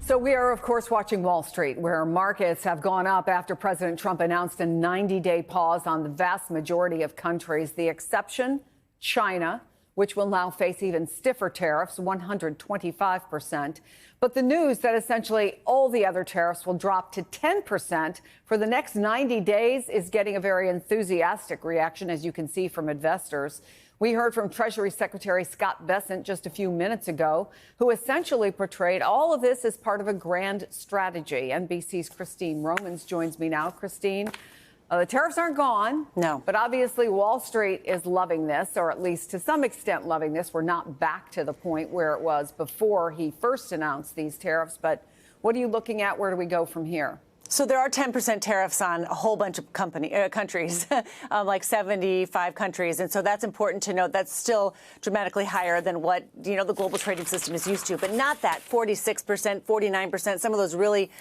So we are, of course, watching Wall Street, where markets have gone up after President Trump announced a 90-day pause on the vast majority of countries. The exception, China, which will now face even stiffer tariffs, 125%. But the news that essentially all the other tariffs will drop to 10% for the next 90 days is getting a very enthusiastic reaction, as you can see from investors. We heard from Treasury Secretary Scott Bessent just a few minutes ago, who essentially portrayed all of this as part of a grand strategy. NBC's Christine Romans joins me now. Christine, the tariffs aren't gone. No. But obviously Wall Street is loving this, or at least to some extent loving this. We're not back to the point where it was before he first announced these tariffs. But what are you looking at? Where do we go from here? So there are 10% tariffs on a whole bunch of countries, like 75 countries. And so that's important to note. That's still dramatically higher than what, the global trading system is used to. But not that 46%, 49%, some of those really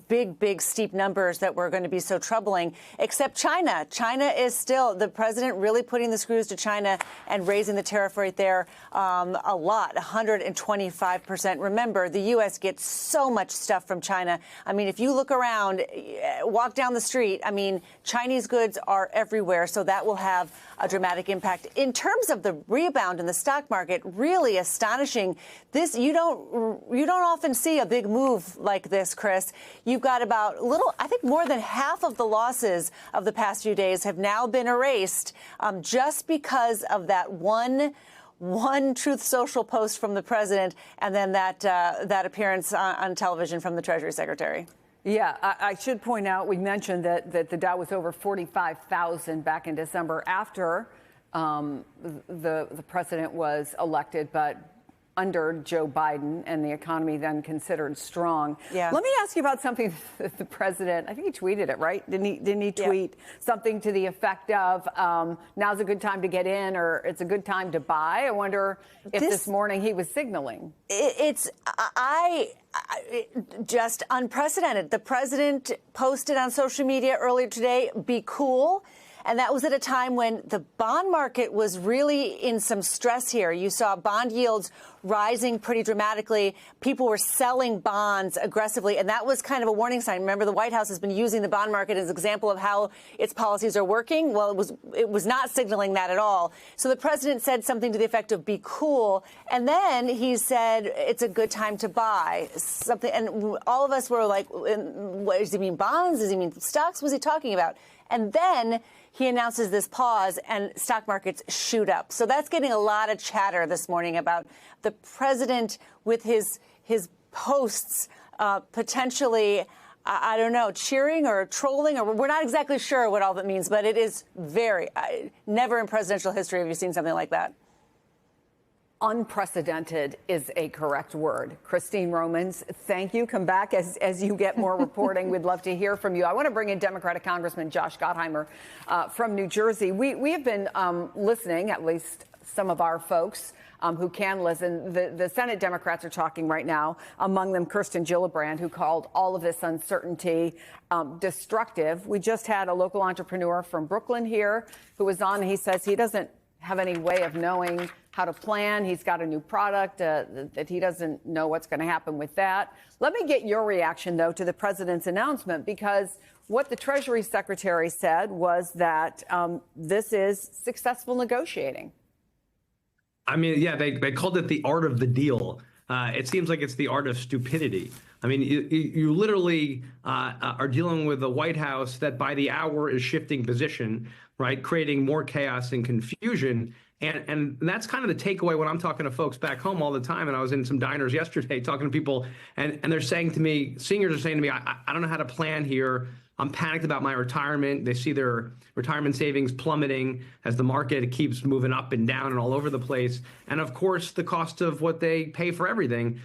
big, steep numbers that were going to be so troubling, except China. China is still, the president really putting the screws to China and raising the tariff rate there a lot, 125%. Remember, the U.S. gets so much stuff from China. I mean, if you look around, walk down the street, I mean, Chinese goods are everywhere, so that will have a dramatic impact. In terms of the rebound in the stock market, really astonishing. This, you don't often see a big move like this, Chris. You've got about I think more than half of the losses of the past few days have now been erased just because of that one Truth Social post from the president and then that appearance on television from the Treasury Secretary. Yeah, I should point out, we mentioned that the Dow was over 45,000 back in December after the president was elected, but under Joe Biden, and the economy then considered strong. Yeah. Let me ask you about something that the president, I think he tweeted it, right? Didn't he tweet something to the effect of, now's a good time to get in, or it's a good time to buy? I wonder if this morning he was signaling. It's just unprecedented. The president posted on social media earlier today, be cool. And that was at a time when the bond market was really in some stress here. You saw bond yields rising pretty dramatically. People were selling bonds aggressively, and that was kind of a warning sign. Remember, the White House has been using the bond market as an example of how its policies are working. Well, it was not signaling that at all. So the president said something to the effect of be cool, and then he said it's a good time to buy something. And all of us were like, what, does he mean bonds? Does he mean stocks? What was he talking about? And then he announces this pause and stock markets shoot up. So that's getting a lot of chatter this morning about the president with his posts potentially, I don't know, cheering or trolling, or we're not exactly sure what all that means, but it is very, never in presidential history have you seen something like that. Unprecedented is a correct word. Christine Romans, thank you. Come back as you get more reporting. We'd love to hear from you. I want to bring in Democratic Congressman Josh Gottheimer from New Jersey. We have been listening, at least some of our folks who can listen. The Senate Democrats are talking right now, among them Kirsten Gillibrand, who called all of this uncertainty destructive. We just had a local entrepreneur from Brooklyn here who was on. He says he doesn't have any way of knowing how to plan. He's got a new product that he doesn't know what's going to happen with that. Let me get your reaction, though, to the president's announcement, because what the Treasury Secretary said was that this is successful negotiating. I mean, yeah, they called it the art of the deal. It seems like it's the art of stupidity. I mean, you literally are dealing with a White House that by the hour is shifting position, right, creating more chaos and confusion. And that's kind of the takeaway when I'm talking to folks back home all the time. And I was in some diners yesterday talking to people, and they're saying to me, seniors are saying to me, I don't know how to plan here. I'm panicked about my retirement. They see their retirement savings plummeting as the market keeps moving up and down and all over the place. And of course, the cost of what they pay for everything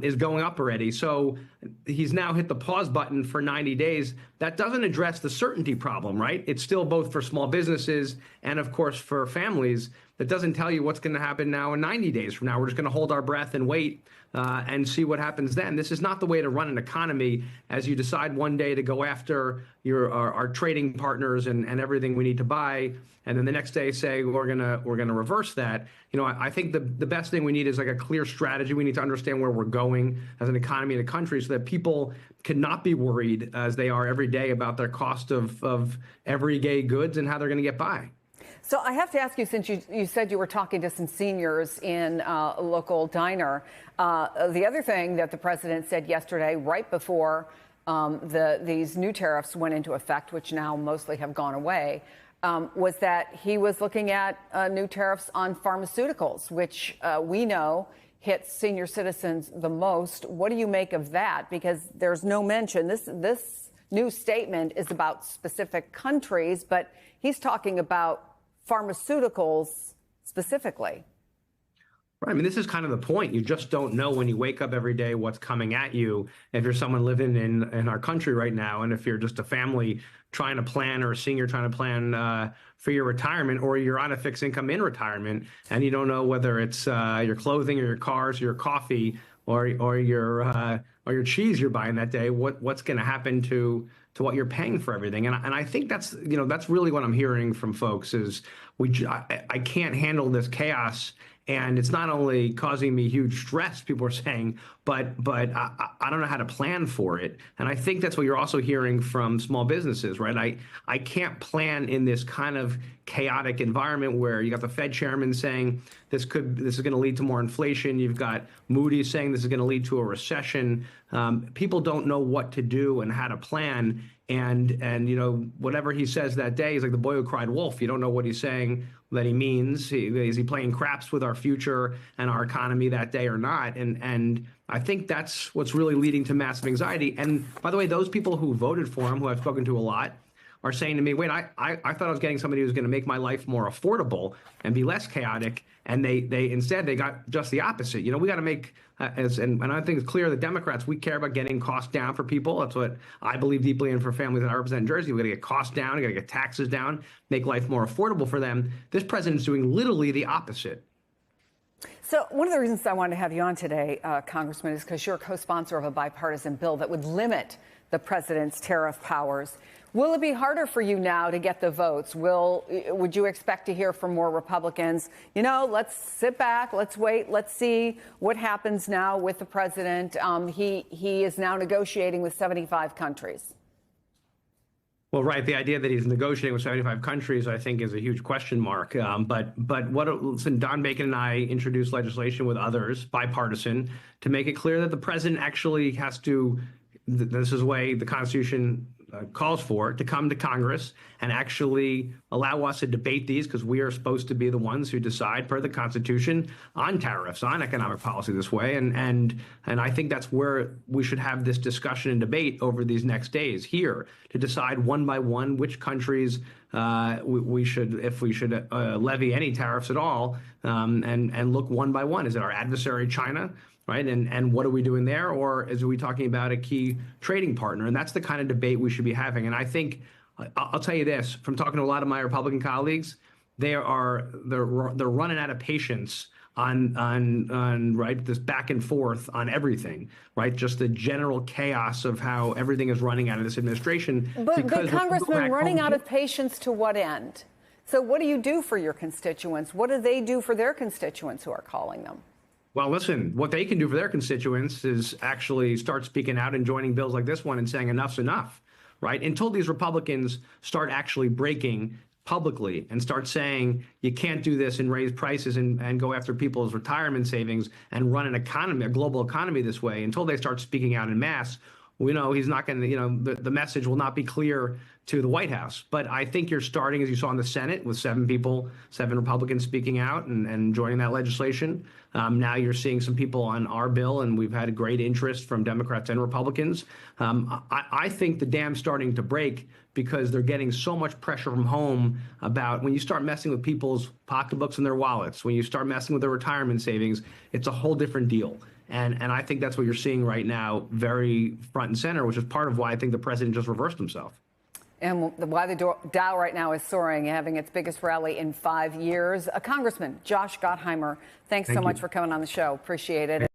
is going up already. So he's now hit the pause button for 90 days. That doesn't address the certainty problem, right? It's still both for small businesses and, of course, for families that doesn't tell you what's going to happen now and 90 days from now. We're just going to hold our breath and wait and see what happens then. This is not the way to run an economy as you decide one day to go after our trading partners and everything we need to buy, and then the next day say we're gonna reverse that. I think the best thing we need is like a clear strategy. We need to understand where we're going as an economy and a country so that people cannot be worried as they are every day about their cost of everyday goods and how they're going to get by. So I have to ask you, since you said you were talking to some seniors in a local diner, the other thing that the president said yesterday, right before these new tariffs went into effect, which now mostly have gone away, was that he was looking at new tariffs on pharmaceuticals, which we know hits senior citizens the most. What do you make of that? Because there's no mention. This new statement is about specific countries, but he's talking about pharmaceuticals specifically. Right. I mean, this is kind of the point. You just don't know when you wake up every day what's coming at you. If you're someone living in our country right now, and if you're just a family trying to plan, or a senior trying to plan for your retirement, or you're on a fixed income in retirement, and you don't know whether it's your clothing or your cars, or your coffee, or your cheese you're buying that day, what's going to happen to what you're paying for everything. And I think that's really what I'm hearing from folks is I can't handle this chaos. And it's not only causing me huge stress, people are saying, but I don't know how to plan for it. And I think that's what you're also hearing from small businesses, right? I can't plan in this kind of chaotic environment where you got the Fed chairman saying this is going to lead to more inflation. You've got Moody's saying this is going to lead to a recession. People don't know what to do and how to plan. And whatever he says that day is like the boy who cried wolf. You don't know what he's saying that he means. Is he playing craps with our future and our economy that day or not? And I think that's what's really leading to massive anxiety. And by the way, those people who voted for him, who I've spoken to a lot, are saying to me, wait, I thought I was getting somebody who's going to make my life more affordable and be less chaotic. And they instead got just the opposite. We got to make, and I think it's clear the Democrats, we care about getting costs down for people. That's what I believe deeply in for families that I represent in Jersey. We got to get costs down, we got to get taxes down, make life more affordable for them. This president's doing literally the opposite. So one of the reasons I wanted to have you on today, Congressman, is because you're a co-sponsor of a bipartisan bill that would limit the president's tariff powers. Will it be harder for you now to get the votes? Would you expect to hear from more Republicans? Let's sit back, let's wait, let's see what happens now with the president. He is now negotiating with 75 countries. Well, right. The idea that he's negotiating with 75 countries, I think, is a huge question mark. Listen, Don Bacon and I introduced legislation with others, bipartisan, to make it clear that the president actually has to, this is the way the Constitution calls for, to come to Congress and actually allow us to debate these, because we are supposed to be the ones who decide per the Constitution on tariffs, on economic policy this way. And I think that's where we should have this discussion and debate over these next days here, to decide one by one which countries we should levy any tariffs at all, and look one by one. Is it our adversary, China? Right. And what are we doing there? Or is we talking about a key trading partner? And that's the kind of debate we should be having. And I think I'll tell you this, from talking to a lot of my Republican colleagues, they're running out of patience on right, this back and forth on everything, right? Just the general chaos of how everything is running out of this administration. But Congressman, running out of patience to what end? So what do you do for your constituents? What do they do for their constituents who are calling them? Well, listen, what they can do for their constituents is actually start speaking out and joining bills like this one and saying enough's enough, right? Until these Republicans start actually breaking publicly and start saying you can't do this and raise prices and go after people's retirement savings and run an economy, a global economy this way, until they start speaking out en masse, we know he's not going to, the message will not be clear to the White House. But I think you're starting, as you saw in the Senate, with 7 Republicans speaking out and joining that legislation. Now you're seeing some people on our bill, and we've had a great interest from Democrats and Republicans. I think the dam's starting to break because they're getting so much pressure from home about when you start messing with people's pocketbooks and their wallets, when you start messing with their retirement savings, it's a whole different deal. And I think that's what you're seeing right now, very front and center, which is part of why I think the president just reversed himself. And why the Dow right now is soaring, having its biggest rally in 5 years. Congressman Josh Gottheimer, thanks so much for coming on the show. Appreciate it.